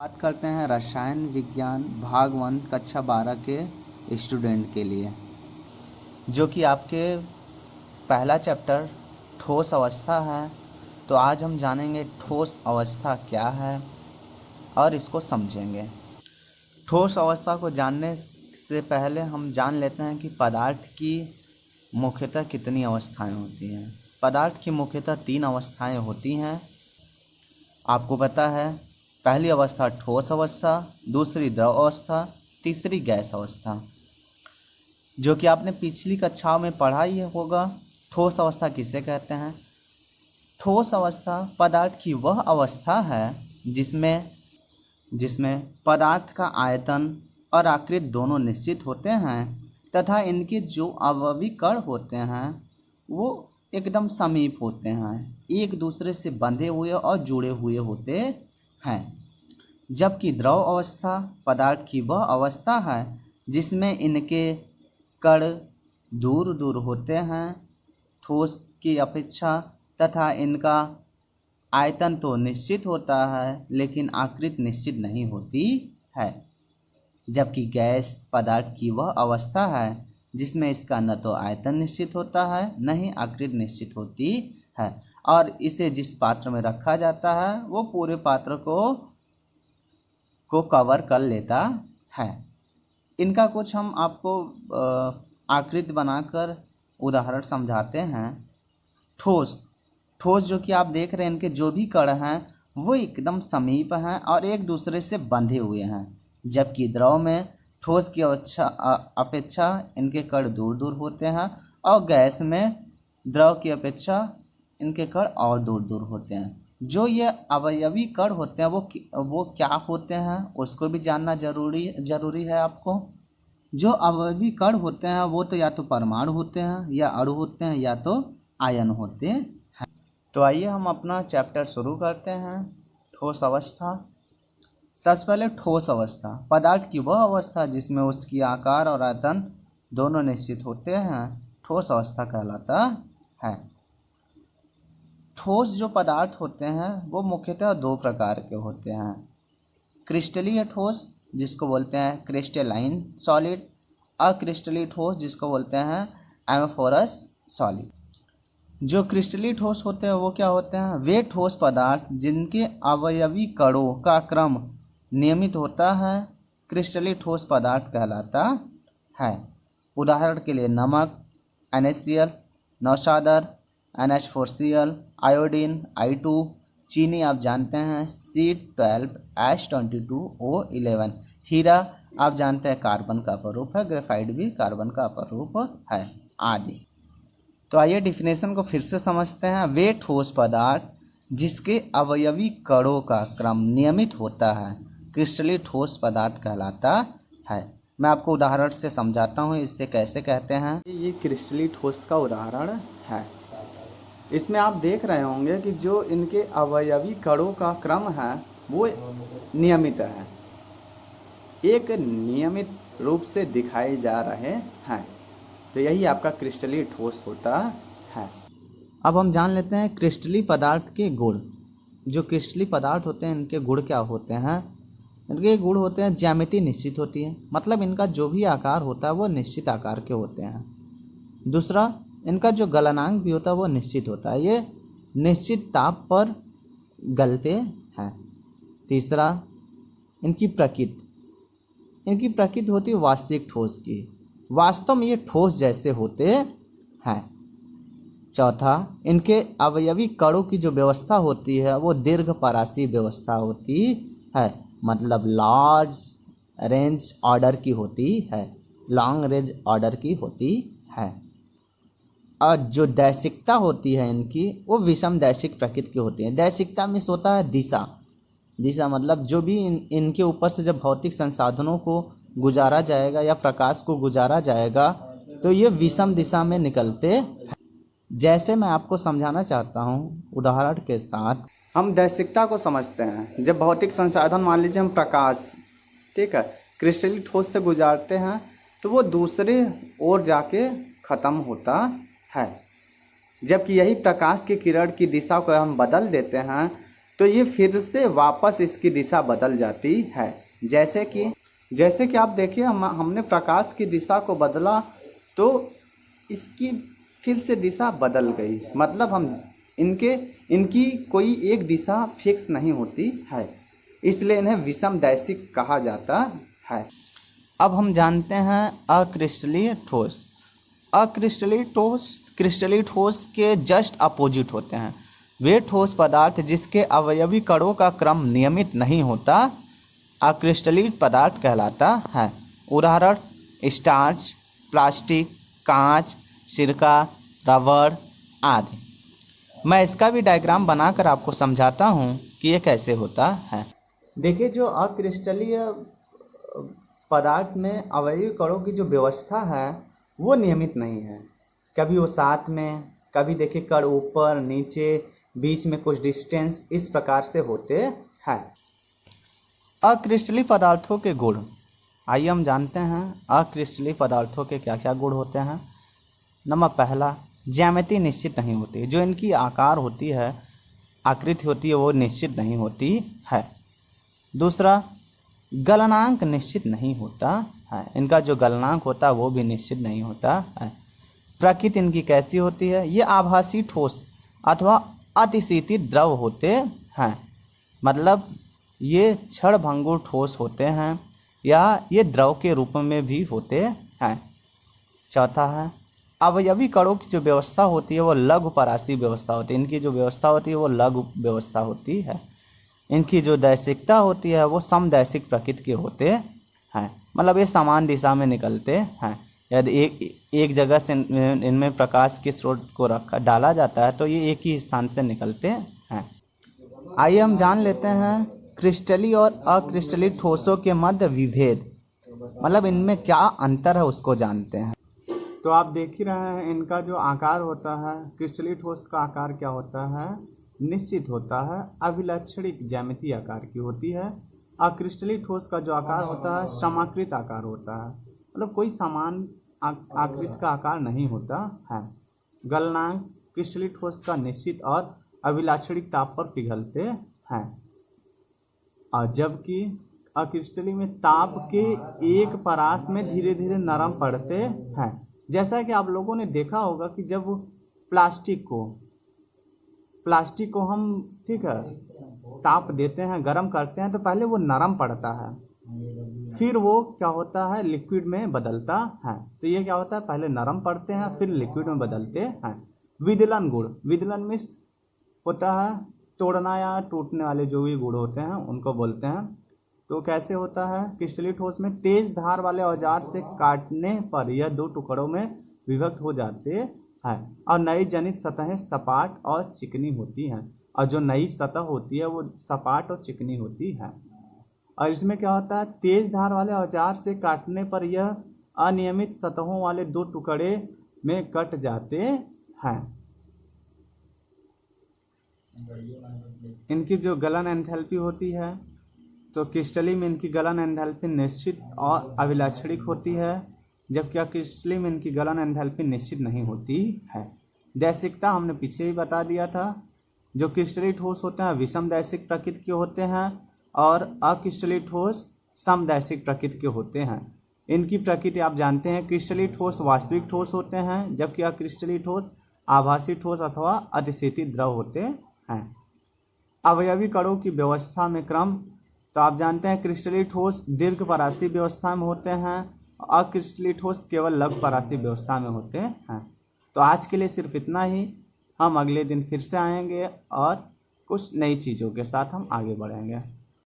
बात करते हैं रसायन विज्ञान भाग 1 कक्षा 12 के स्टूडेंट के लिए, जो कि आपके पहला चैप्टर ठोस अवस्था है। तो आज हम जानेंगे ठोस अवस्था क्या है और इसको समझेंगे। ठोस अवस्था को जानने से पहले हम जान लेते हैं कि पदार्थ की मुख्यतः कितनी अवस्थाएं होती हैं। पदार्थ की मुख्यतः 3 अवस्थाएं होती हैं। आपको पता है, पहली अवस्था ठोस अवस्था, दूसरी द्रव अवस्था, तीसरी गैस अवस्था, जो कि आपने पिछली कक्षाओं में पढ़ा ही होगा। ठोस अवस्था किसे कहते हैं? ठोस अवस्था पदार्थ की वह अवस्था है जिसमें पदार्थ का आयतन और आकृति दोनों निश्चित होते हैं तथा इनके जो अवयवी कण होते हैं वो एकदम समीप होते हैं, एक दूसरे से बंधे हुए और जुड़े हुए होते हैं। जबकि द्रव अवस्था पदार्थ की वह अवस्था है जिसमें इनके कण दूर दूर होते हैं ठोस की अपेक्षा, तथा इनका आयतन तो निश्चित होता है लेकिन आकृति निश्चित नहीं होती है। जबकि गैस पदार्थ की वह अवस्था है जिसमें इसका न तो आयतन निश्चित होता है न ही आकृति निश्चित होती है, और इसे जिस पात्र में रखा जाता है वो पूरे पात्र को कवर कर लेता है। इनका कुछ हम आपको आकृति बनाकर उदाहरण समझाते हैं। ठोस जो कि आप देख रहे हैं, इनके जो भी कण हैं वो एकदम समीप हैं और एक दूसरे से बंधे हुए हैं। जबकि द्रव में ठोस की अपेक्षा इनके कण दूर दूर होते हैं और गैस में द्रव की अपेक्षा इनके कण और दूर दूर होते हैं। जो ये अवयवी कण होते हैं वो क्या होते हैं उसको भी जानना जरूरी है आपको। जो अवयवी कण होते हैं वो तो या तो परमाणु होते हैं या अणु होते हैं या तो आयन होते हैं। तो आइए हम अपना चैप्टर शुरू करते हैं। ठोस अवस्था। सबसे पहले ठोस अवस्था पदार्थ की वह अवस्था जिसमें उसकी आकार और आयतन दोनों निश्चित होते हैं ठोस अवस्था कहलाता है। ठोस जो पदार्थ होते हैं वो मुख्यतः 2 प्रकार के होते हैं। क्रिस्टलीय ठोस जिसको बोलते हैं क्रिस्टलाइन सॉलिड, अक्रिस्टलीय ठोस जिसको बोलते हैं एम्फोरस सॉलिड। जो क्रिस्टलीय ठोस होते हैं वो क्या होते हैं? वे ठोस पदार्थ जिनके अवयवी कणों का क्रम नियमित होता है क्रिस्टलीय ठोस पदार्थ कहलाता है। उदाहरण के लिए नमक NaCl, नौशादर NH4Cl, आयोडीन I2, चीनी आप जानते हैं C12H22O11, हीरा आप जानते हैं कार्बन का अपरूप है, ग्रेफाइट भी कार्बन का अपरूप है, आदि। तो आइए डिफिनेशन को फिर से समझते हैं। वे ठोस पदार्थ जिसके अवयवी कणों का क्रम नियमित होता है क्रिस्टलीय ठोस पदार्थ कहलाता है। मैं आपको उदाहरण से समझाता हूँ इससे कैसे कहते हैं। ये क्रिस्टलीय ठोस का उदाहरण है। इसमें आप देख रहे होंगे कि जो इनके अवयवी कणों का क्रम है वो नियमित है, एक नियमित रूप से दिखाए जा रहे हैं। तो यही आपका क्रिस्टलीय ठोस होता है। अब हम जान लेते हैं क्रिस्टलीय पदार्थ के गुण। जो क्रिस्टलीय पदार्थ होते हैं इनके गुण क्या होते हैं? इनके गुण होते हैं ज्यामिति निश्चित होती है, मतलब इनका जो भी आकार होता है वो निश्चित आकार के होते हैं। दूसरा, इनका जो गलनांक भी होता है वो निश्चित होता है, ये निश्चित ताप पर गलते हैं। तीसरा, इनकी प्रकृति होती है वास्तविक ठोस की, वास्तव में ये ठोस जैसे होते हैं। चौथा, इनके अवयवी कणों की जो व्यवस्था होती है वो दीर्घ परासीय व्यवस्था होती है, मतलब लार्ज रेंज ऑर्डर की होती है, लॉन्ग रेंज ऑर्डर की होती है। और जो दैशिकता होती है इनकी वो विषम दैशिक प्रकृति की होती है। दैशिकता में होता है दिशा मतलब जो भी इनके ऊपर से जब भौतिक संसाधनों को गुजारा जाएगा या प्रकाश को गुजारा जाएगा तो ये विषम दिशा में निकलते हैं। जैसे मैं आपको समझाना चाहता हूँ उदाहरण के साथ। हम दैशिकता को समझते हैं। जब भौतिक संसाधन, मान लीजिए हम प्रकाश, ठीक है, क्रिस्टलीय ठोस से गुजारते हैं तो वो दूसरे ओर जाके ख़त्म होता है। जबकि यही प्रकाश की किरण की दिशा को हम बदल देते हैं तो ये फिर से वापस इसकी दिशा बदल जाती है। जैसे कि आप देखिए, हमने प्रकाश की दिशा को बदला तो इसकी फिर से दिशा बदल गई। मतलब हम इनकी कोई एक दिशा फिक्स नहीं होती है, इसलिए इन्हें विषम दैशिक कहा जाता है। अब हम जानते हैं अक्रिस्टलीय ठोस। क्रिस्टलीय ठोस के जस्ट अपोजिट होते हैं। वे ठोस पदार्थ जिसके अवयवी कणों का क्रम नियमित नहीं होता अक्रिस्टलीय पदार्थ कहलाता है। उदाहरण स्टार्च, प्लास्टिक, कांच, सिरका, रबड़ आदि। मैं इसका भी डायग्राम बनाकर आपको समझाता हूँ कि ये कैसे होता है। देखिए, जो अक्रिस्टलीय पदार्थ में अवयवी कणों की जो व्यवस्था है वो नियमित नहीं है। कभी वो साथ में, कभी देखिए कण ऊपर नीचे, बीच में कुछ डिस्टेंस, इस प्रकार से होते हैं। अक्रिस्टलीय पदार्थों के गुण, आइए हम जानते हैं अक्रिस्टलीय पदार्थों के क्या क्या गुण होते हैं। नंबर पहला, ज्यामिति निश्चित नहीं होती। जो इनकी आकार होती है, आकृति होती है, वो निश्चित नहीं होती है। दूसरा, गलनांक निश्चित नहीं होता है। इनका जो गलनांक होता है वो भी निश्चित नहीं होता है। प्रकृति इनकी कैसी होती है? ये आभासी ठोस अथवा अतिशीतित द्रव होते हैं। मतलब ये क्षणभंगुर ठोस होते हैं या ये द्रव के रूप में भी होते हैं। चौथा है, अवयवी कणों की जो व्यवस्था होती है वो लघु परासी व्यवस्था होती है। इनकी जो व्यवस्था होती है वो लघु व्यवस्था होती है। इनकी जो दैशिकता होती है वो समदैशिक प्रकृति के होते हैं। मतलब ये समान दिशा में निकलते हैं। यदि एक जगह से इनमें प्रकाश के स्रोत को डाला जाता है तो ये एक ही स्थान से निकलते हैं। आइए हम जान लेते हैं क्रिस्टलीय और अक्रिस्टलीय ठोसों के मध्य विभेद, मतलब इनमें क्या अंतर है उसको जानते हैं। तो आप देख ही रहे हैं, इनका जो आकार होता है, क्रिस्टलीय ठोस का आकार क्या होता है? निश्चित होता है, अभिलक्षणिक ज्यामितीय आकार की होती है। अक्रिस्टलीय ठोस का जो आकार होता है समाकृत आकार होता है, मतलब कोई समान आकृति का आकार नहीं होता है। गलनांक क्रिस्टलीय ठोस का निश्चित और अभिलाक्षणिक ताप पर पिघलते हैं, और जबकि अक्रिस्टलीय में ताप के एक परास में धीरे धीरे नरम पड़ते हैं। जैसा कि आप लोगों ने देखा होगा कि जब प्लास्टिक को हम ताप देते हैं, गर्म करते हैं, तो पहले वो नरम पड़ता है, फिर वो क्या होता है, लिक्विड में बदलता है। तो ये क्या होता है, पहले नरम पड़ते हैं फिर लिक्विड में बदलते हैं। विदलन गुण, विदलन में होता है तोड़ना या टूटने वाले जो भी गुण होते हैं उनको बोलते हैं। तो कैसे होता है, क्रिस्टलीय ठोस में तेज धार वाले औजार से काटने पर यह दो टुकड़ों में विभक्त हो जाते हैं और नई जनित सतहें सपाट और चिकनी होती हैं, और जो नई सतह होती है वो सपाट और चिकनी होती है। और इसमें क्या होता है, तेज धार वाले औजार से काटने पर यह अनियमित सतहों वाले दो टुकड़े में कट जाते हैं। इनकी जो गलन एंथैल्पी होती है, तो क्रिस्टलीय में इनकी गलन एंथैल्पी निश्चित और अभिलाक्षणिक होती है, जबकि अक्रिस्टलीय में इनकी गलन एंथैल्पी निश्चित नहीं होती है। दैशिकता हमने पीछे ही बता दिया था। जो क्रिस्टलीय ठोस होते हैं विषम दैशिक प्रकृति के होते हैं और अक्रिस्टलीय ठोस समदैशिक प्रकृति के होते हैं। इनकी प्रकृति आप जानते हैं, क्रिस्टलीय ठोस वास्तविक ठोस होते हैं, जबकि अक्रिस्टलीय ठोस आभासी ठोस अथवा अतिशीतित द्रव होते हैं। अवयवी कणों की व्यवस्था में क्रम, तो आप जानते हैं क्रिस्टलीय ठोस दीर्घ परासी व्यवस्था में होते हैं, अक्रिस्टलीय ठोस केवल लघु परासी व्यवस्था में होते हैं। तो आज के लिए सिर्फ इतना ही। हम अगले दिन फिर से आएंगे और कुछ नई चीज़ों के साथ हम आगे बढ़ेंगे।